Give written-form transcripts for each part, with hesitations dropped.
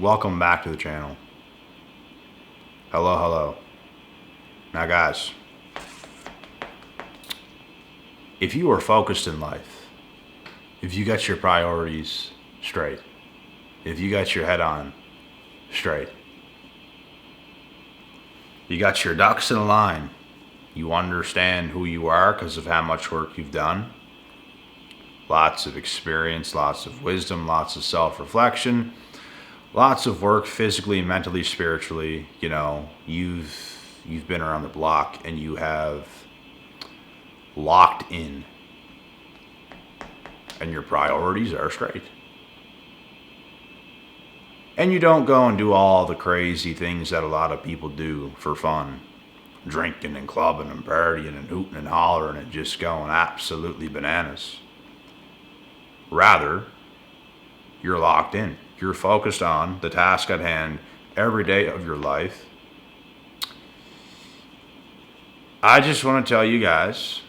Welcome back to the channel. Hello. Now guys, if you are focused in life, if you got your priorities straight, if you got your head on straight, you got your ducks in a line, you understand who you are because of how much work you've done, lots of experience, lots of wisdom, lots of self-reflection, lots of work physically, mentally, spiritually. You've been around the block and you have locked in and your priorities are straight. And you don't go and do all the crazy things that a lot of people do for fun. Drinking and clubbing and partying and hooting and hollering and just going absolutely bananas. Rather, you're locked in. You're focused on the task at hand every day of your life. I just want to tell you guys,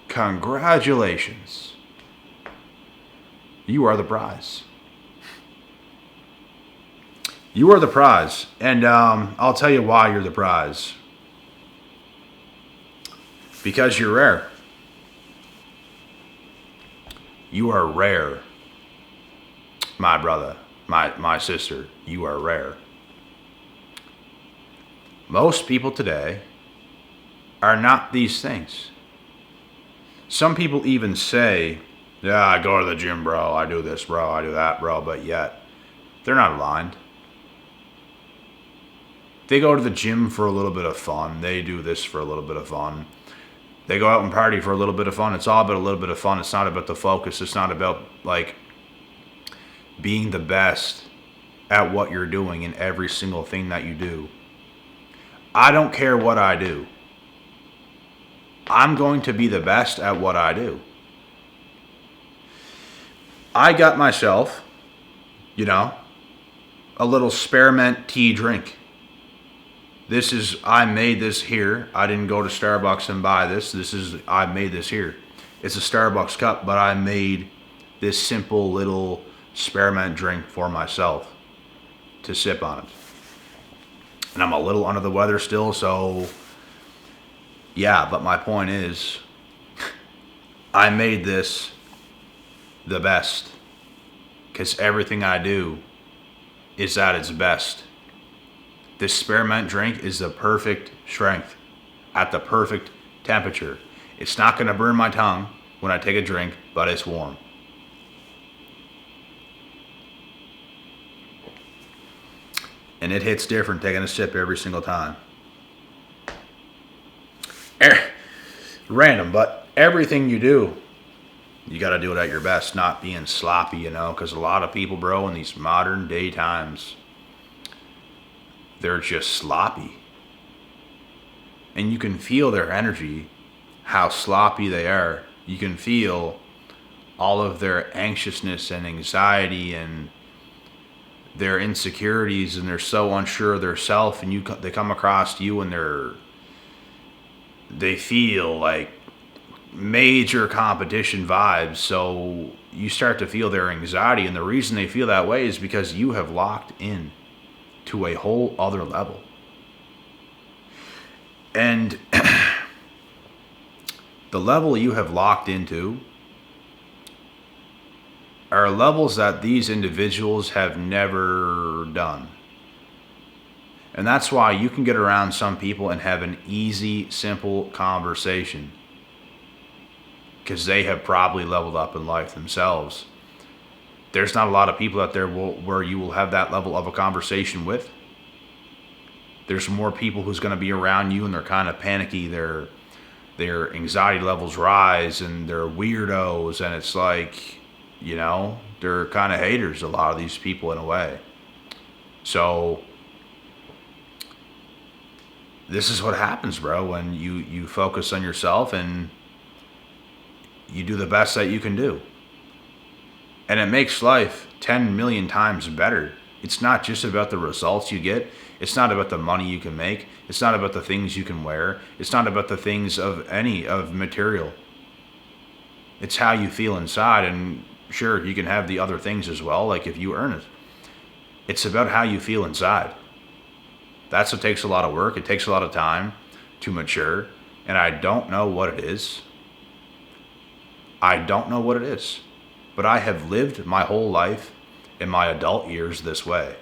congratulations. You are the prize. You are the prize. And I'll tell you why you're the prize. Because you're rare. You are rare. My brother, my sister, you are rare. Most people today are not these things. Some people even say, yeah, I go to the gym, bro. I do this, bro. I do that, bro. But yet, they're not aligned. They go to the gym for a little bit of fun. They do this for a little bit of fun. They go out and party for a little bit of fun. It's all about a little bit of fun. It's not about the focus. It's not about, being the best at what you're doing in every single thing that you do. I don't care what I do. I'm going to be the best at what I do. I got myself, a little spearmint tea drink. I made this here. I didn't go to Starbucks and buy this. I made this here. It's a Starbucks cup, but I made this simple little spearmint drink for myself to sip on it. And I'm a little under the weather still, so yeah, but my point is, I made this the best because everything I do is at its best. This spearmint drink is the perfect strength at the perfect temperature. It's not going to burn my tongue when I take a drink, but it's warm. And it hits different taking a sip every single time. Random, but everything you do, you got to do it at your best, not being sloppy, because a lot of people, bro, in these modern day times, they're just sloppy. And you can feel their energy, how sloppy they are. You can feel all of their anxiousness and anxiety and their insecurities, and they're so unsure of their self, and they come across you and they feel like major competition vibes. So you start to feel their anxiety, and the reason they feel that way is because you have locked in to a whole other level. And the level you have locked into are levels that these individuals have never done. And that's why you can get around some people and have an easy, simple conversation, because they have probably leveled up in life themselves. There's not a lot of people out there where you will have that level of a conversation with. There's more people who's going to be around you and they're kind of panicky. Their anxiety levels rise and they're weirdos, and it's like, they're kind of haters, a lot of these people, in a way. So this is what happens, bro, when you focus on yourself and you do the best that you can do. And it makes life 10 million times better. It's not just about the results you get. It's not about the money you can make. It's not about the things you can wear. It's not about the things of material. It's how you feel inside. And Sure, you can have the other things as well, like if you earn it. It's about how you feel inside. That's what takes a lot of work. It takes a lot of time to mature. And I don't know what it is. I don't know what it is. But I have lived my whole life in my adult years this way.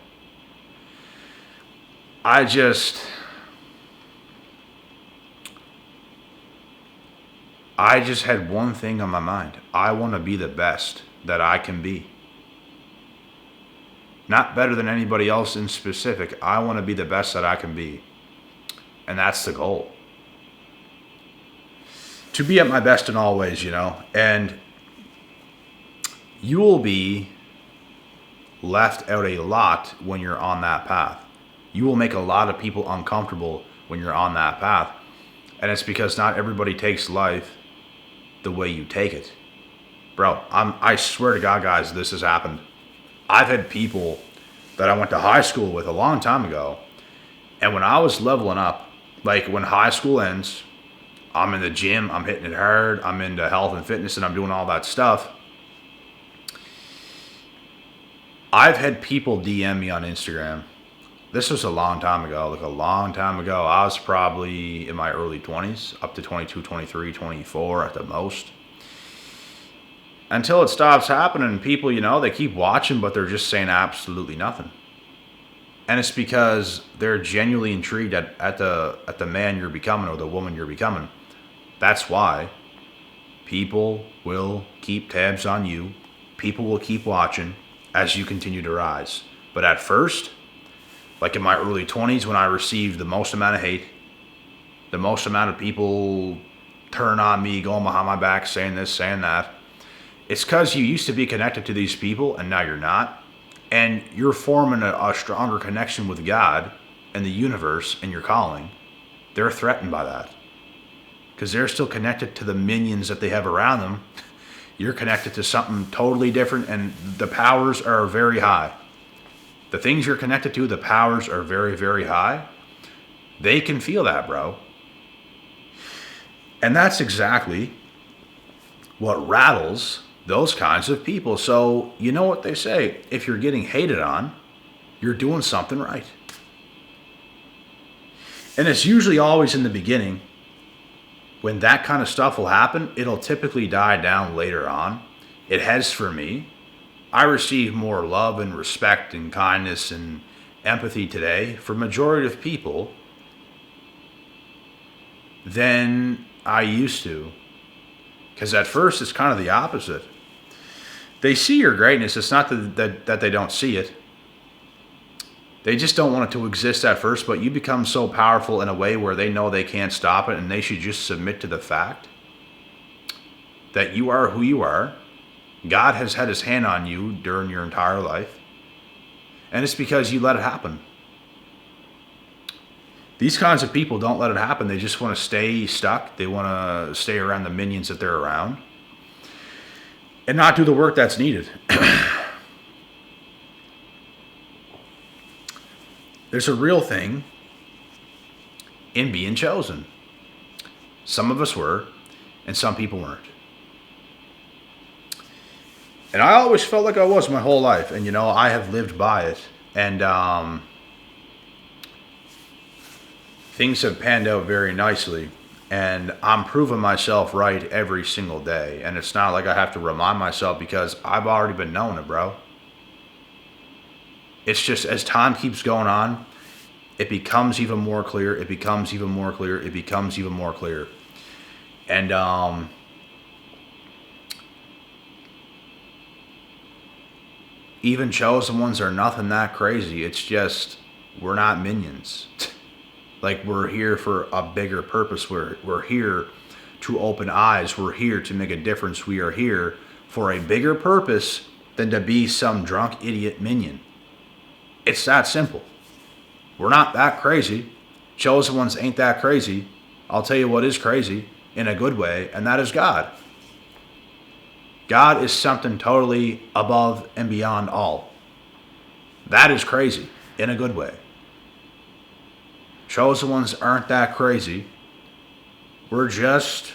I just had one thing on my mind. I want to be the best that I can be. Not better than anybody else in specific. I want to be the best that I can be. And that's the goal. To be at my best in all ways, And you will be left out a lot when you're on that path. You will make a lot of people uncomfortable when you're on that path. And it's because not everybody takes life the way you take it. Bro, I swear to God, guys, this has happened. I've had people that I went to high school with a long time ago, and when I was leveling up, like when high school ends, I'm in the gym, I'm hitting it hard, I'm into health and fitness, and I'm doing all that stuff. I've had people DM me on Instagram. This was a long time ago, I was probably in my early 20s, up to 22, 23, 24 at the most. Until it stops happening, people, they keep watching, but they're just saying absolutely nothing. And it's because they're genuinely intrigued at the man you're becoming or the woman you're becoming. That's why people will keep tabs on you. People will keep watching as you continue to rise. But at first, like in my early 20s when I received the most amount of hate, the most amount of people turn on me, going behind my back, saying this, saying that, it's because you used to be connected to these people and now you're not. And you're forming a stronger connection with God and the universe and your calling. They're threatened by that. Because they're still connected to the minions that they have around them. You're connected to something totally different, and the powers are very high. The things you're connected to, the powers are very, very high. They can feel that, bro. And that's exactly what rattles those kinds of people. So, you know what they say? If you're getting hated on, you're doing something right. And it's usually always in the beginning. When that kind of stuff will happen, it'll typically die down later on. It has for me. I receive more love and respect and kindness and empathy today from majority of people than I used to. Because at first it's kind of the opposite. They see your greatness. It's not that they don't see it. They just don't want it to exist at first, but you become so powerful in a way where they know they can't stop it, and they should just submit to the fact that you are who you are. God has had his hand on you during your entire life, and it's because you let it happen. These kinds of people don't let it happen. They just want to stay stuck. They want to stay around the minions that they're around and not do the work that's needed. There's a real thing in being chosen. Some of us were, and some people weren't. And I always felt like I was my whole life. And, I have lived by it. And things have panned out very nicely. And I'm proving myself right every single day. And it's not like I have to remind myself because I've already been knowing it, bro. It's just as time keeps going on, it becomes even more clear. It becomes even more clear. It becomes even more clear. And even chosen ones are nothing that crazy. It's just we're not minions. Like we're here for a bigger purpose. We're here to open eyes. We're here to make a difference. We are here for a bigger purpose than to be some drunk idiot minion. It's that simple. We're not that crazy. Chosen ones ain't that crazy. I'll tell you what is crazy in a good way, and that is God. God is something totally above and beyond all. That is crazy in a good way. Chosen ones aren't that crazy. We're just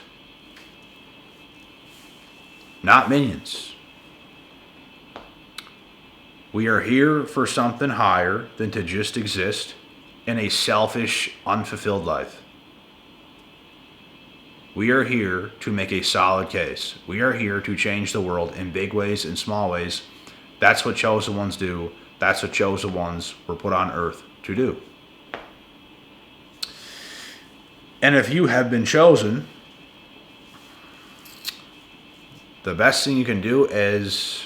not minions. We are here for something higher than to just exist in a selfish, unfulfilled life. We are here to make a solid case. We are here to change the world in big ways and small ways. That's what chosen ones do. That's what chosen ones were put on earth to do. And if you have been chosen, the best thing you can do is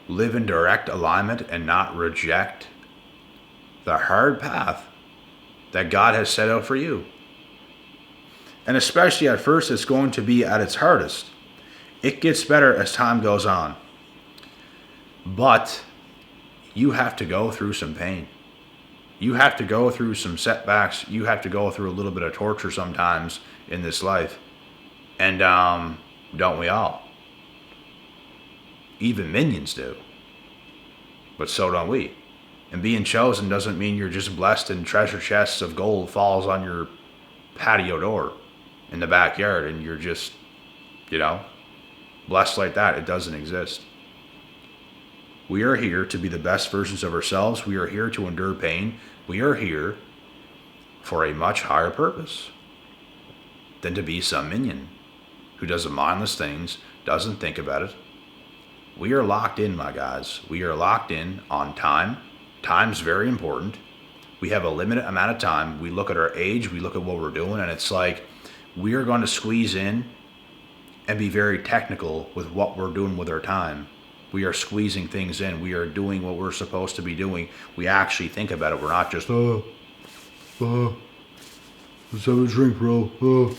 live in direct alignment and not reject the hard path that God has set out for you. And especially at first, it's going to be at its hardest. It gets better as time goes on. But you have to go through some pain. You have to go through some setbacks. You have to go through a little bit of torture sometimes in this life. And don't we all? Even minions do. But so don't we. And being chosen doesn't mean you're just blessed and treasure chests of gold falls on your patio door in the backyard and you're just, blessed like that. It doesn't exist. We are here to be the best versions of ourselves. We are here to endure pain. We are here for a much higher purpose than to be some minion who does mindless things, doesn't think about it. We are locked in, my guys. We are locked in on time. Time's very important. We have a limited amount of time. We look at our age, we look at what we're doing, and it's like we are going to squeeze in and be very technical with what we're doing with our time. We are squeezing things in. We are doing what we're supposed to be doing. We actually think about it. We're not just, let's have a drink, bro.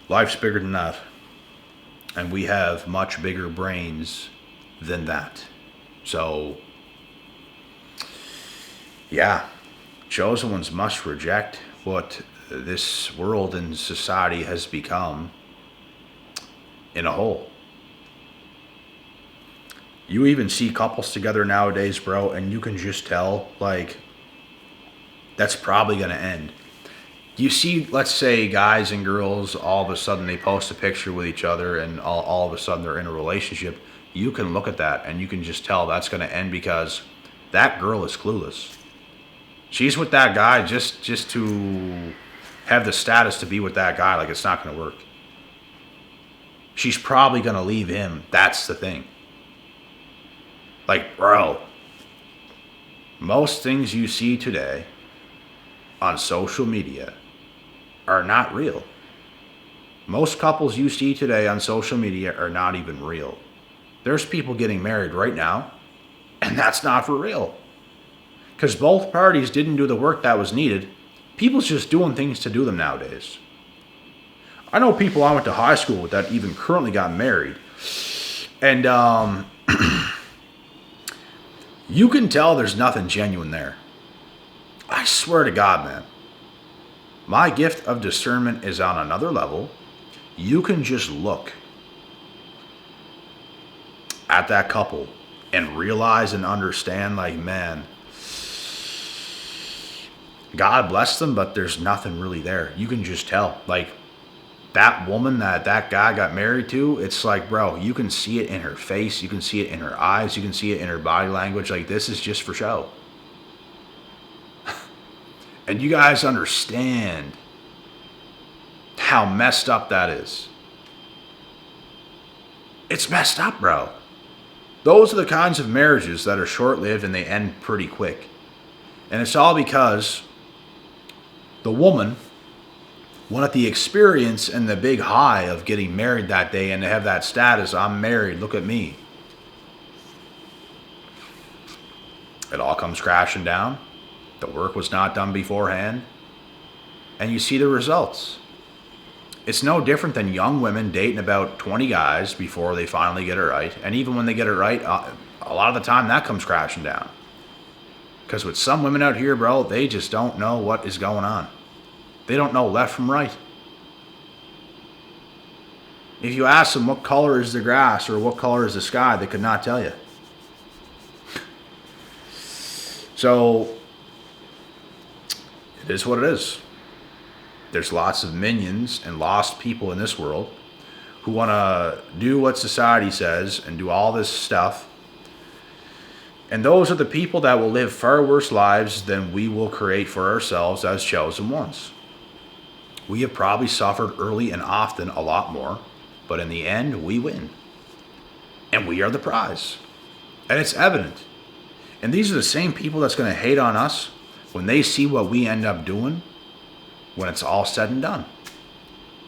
Life's bigger than that. And we have much bigger brains than that. So, yeah, chosen ones must reject what this world and society has become in a whole. You even see couples together nowadays, bro, and you can just tell, that's probably going to end. You see, let's say guys and girls, all of a sudden they post a picture with each other and all of a sudden they're in a relationship. You can look at that and you can just tell that's going to end because that girl is clueless. She's with that guy just to have the status to be with that guy. It's not going to work. She's probably going to leave him. That's the thing. Bro, most things you see today on social media are not real. Most couples you see today on social media are not even real. There's people getting married right now, and that's not for real. Because both parties didn't do the work that was needed. People's just doing things to do them nowadays. I know people I went to high school with that even currently got married. And you can tell there's nothing genuine there. I swear to God, man. My gift of discernment is on another level. You can just look at that couple and realize and understand, man, God bless them, but there's nothing really there. You can just tell. That woman that guy got married to, it's bro, you can see it in her face. You can see it in her eyes. You can see it in her body language. This is just for show. And you guys understand how messed up that is. It's messed up, bro. Those are the kinds of marriages that are short-lived and they end pretty quick. And it's all because the woman wanted the experience and the big high of getting married that day and to have that status, I'm married, look at me. It all comes crashing down. The work was not done beforehand. And you see the results. It's no different than young women dating about 20 guys before they finally get it right. And even when they get it right, a lot of the time that comes crashing down. Because with some women out here, bro, they just don't know what is going on. They don't know left from right. If you ask them what color is the grass or what color is the sky, they could not tell you. So, it is what it is. There's lots of minions and lost people in this world who want to do what society says and do all this stuff. And those are the people that will live far worse lives than we will create for ourselves as chosen ones. We have probably suffered early and often a lot more, but in the end, we win. And we are the prize. And it's evident. And these are the same people that's going to hate on us when they see what we end up doing when it's all said and done.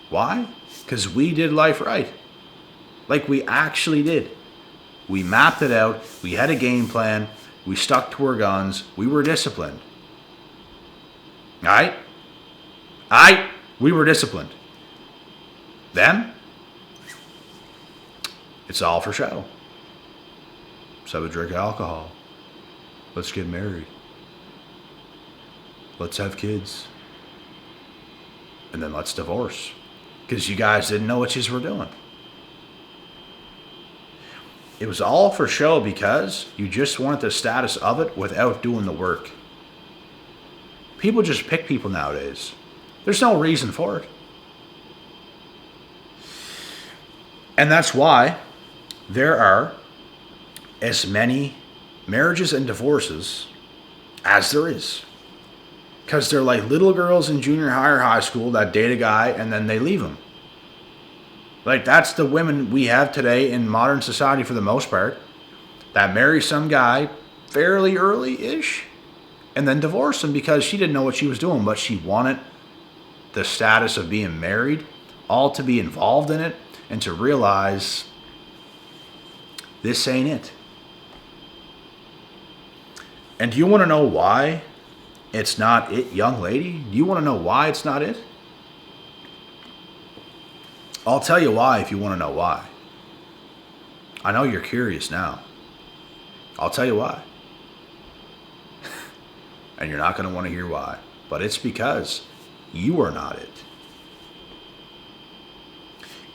Why? Because we did life right. Like we actually did. We mapped it out. We had a game plan. We stuck to our guns. We were disciplined. Alright? We were disciplined. Them? It's all for show. Let's have a drink of alcohol. Let's get married. Let's have kids. And then let's divorce. Because you guys didn't know what you were doing. It was all for show because you just wanted the status of it without doing the work. People just pick people nowadays. There's no reason for it. And that's why there are as many marriages and divorces as there is. Because they're like little girls in junior high or high school that date a guy and then they leave him. Like that's the women we have today in modern society for the most part, that marry some guy fairly early-ish and then divorce him because she didn't know what she was doing, but she wanted the status of being married, all to be involved in it and to realize this ain't it. And do you want to know why it's not it, young lady? Do you want to know why it's not it? I'll tell you why if you want to know why. I know you're curious now. I'll tell you why. And you're not going to want to hear why. But it's because you are not it.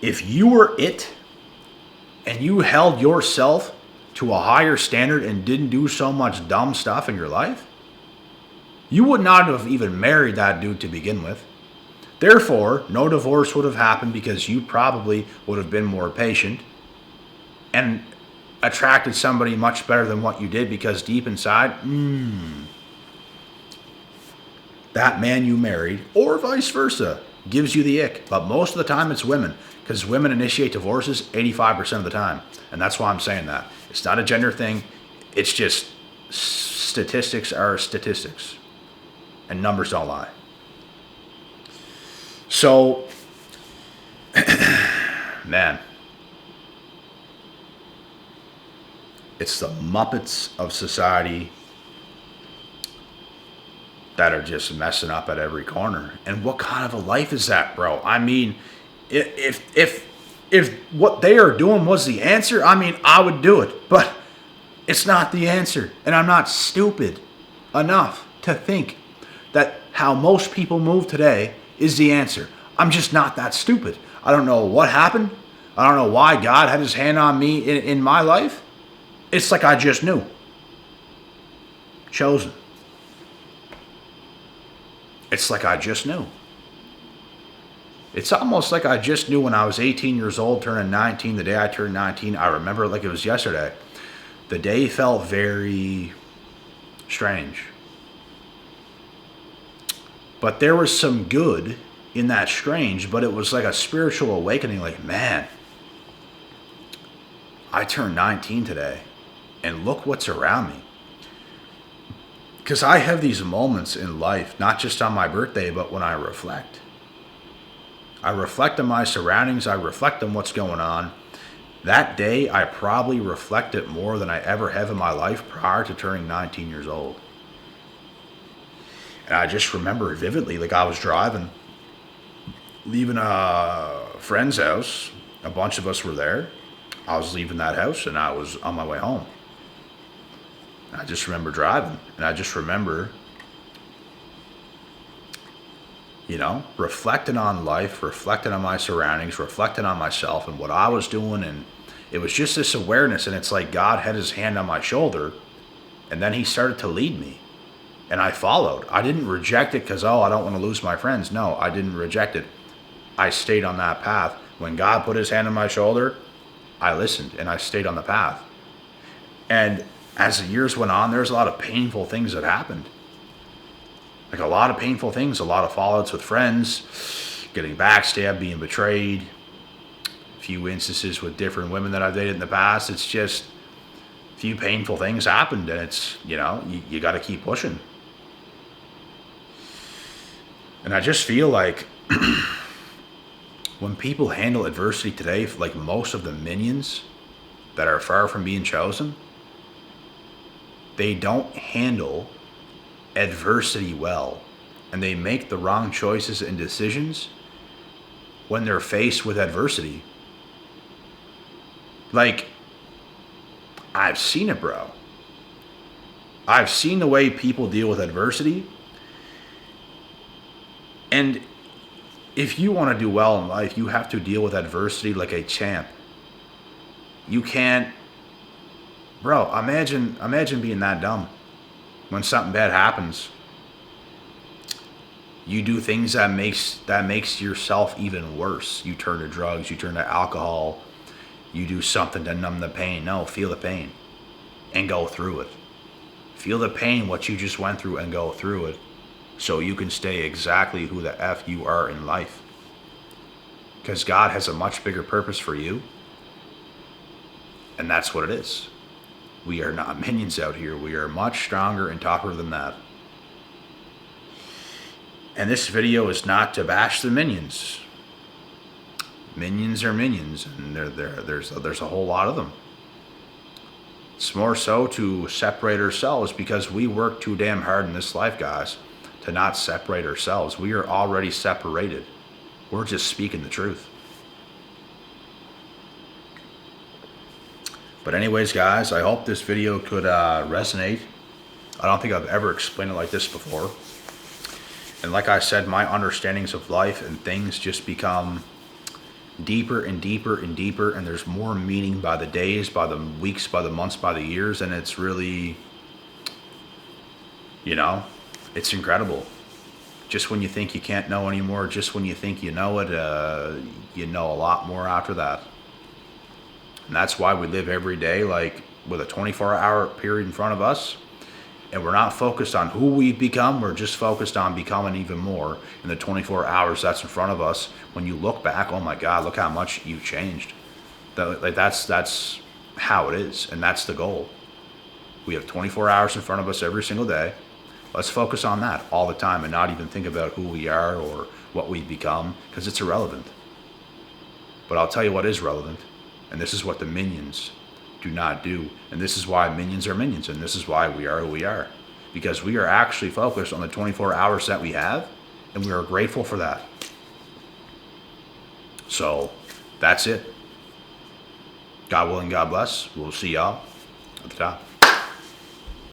If you were it and you held yourself to a higher standard and didn't do so much dumb stuff in your life, you would not have even married that dude to begin with. Therefore, no divorce would have happened because you probably would have been more patient and attracted somebody much better than what you did because deep inside, that man you married, or vice versa, gives you the ick. But most of the time it's women because women initiate divorces 85% of the time. And that's why I'm saying that. It's not a gender thing. It's just statistics are statistics. And numbers don't lie. So, man, it's the Muppets of society that are just messing up at every corner. And what kind of a life is that, bro? I mean, if what they are doing was the answer, I mean, I would do it. But it's not the answer. And I'm not stupid enough to think that how most people move today is the answer. I'm just not that stupid. I don't know what happened. I don't know why God had his hand on me in my life. It's like I just knew. Chosen. It's like I just knew. It's almost like I just knew when I was 18 years old, turning 19. The day I turned 19, I remember it like it was yesterday. The day felt very strange. But there was some good in that strange, but it was like a spiritual awakening. Like, man, I turned 19 today, and look what's around me. Because I have these moments in life, not just on my birthday, but when I reflect. I reflect on my surroundings. I reflect on what's going on. That day, I probably reflected more than I ever have in my life prior to turning 19 years old. And I just remember vividly, like I was driving, leaving a friend's house. A bunch of us were there. I was leaving that house and I was on my way home. And I just remember driving. And I just remember, reflecting on life, reflecting on my surroundings, reflecting on myself and what I was doing. And it was just this awareness. And it's like God had his hand on my shoulder. And then he started to lead me. And I followed. I didn't reject it because, oh, I don't want to lose my friends. No, I didn't reject it. I stayed on that path. When God put his hand on my shoulder, I listened and I stayed on the path. And as the years went on, there's a lot of painful things that happened. Like a lot of painful things, a lot of fallouts with friends, getting backstabbed, being betrayed, a few instances with different women that I've dated in the past. It's just a few painful things happened, and it's, you got to keep pushing. And I just feel like when people handle adversity today, like most of the minions that are far from being chosen, they don't handle adversity well, and they make the wrong choices and decisions when they're faced with adversity. Like, I've seen it, bro. I've seen the way people deal with adversity. And if you want to do well in life, you have to deal with adversity like a champ. You can't, bro, imagine being that dumb. When something bad happens, you do things that makes yourself even worse. You turn to drugs, you turn to alcohol, you do something to numb the pain. No, feel the pain and go through it. Feel the pain, what you just went through, and go through it so you can stay exactly who the F you are in life. Because God has a much bigger purpose for you, and that's what it is. We are not minions out here. We are much stronger and tougher than that. And this video is not to bash the minions. Minions are minions, and there's a whole lot of them. It's more so to separate ourselves, because we work too damn hard in this life, guys, to not separate ourselves. We are already separated. We're just speaking the truth. But anyways, guys, I hope this video could resonate. I don't think I've ever explained it like this before. And like I said, my understandings of life and things just become deeper and deeper and deeper, and there's more meaning by the days, by the weeks, by the months, by the years, and it's really, it's incredible. Just when you think you can't know anymore, just when you think you know it, you know a lot more after that. And that's why we live every day like with a 24-hour period in front of us. And we're not focused on who we've become. We're just focused on becoming even more in the 24 hours that's in front of us. When you look back, oh my God, look how much you've changed. That's how it is. And that's the goal. We have 24 hours in front of us every single day. Let's focus on that all the time and not even think about who we are or what we've become, because it's irrelevant. But I'll tell you what is relevant. And this is what the minions do not do. And this is why minions are minions. And this is why we are who we are. Because we are actually focused on the 24 hours that we have. And we are grateful for that. So that's it. God willing, God bless. We'll see y'all at the top.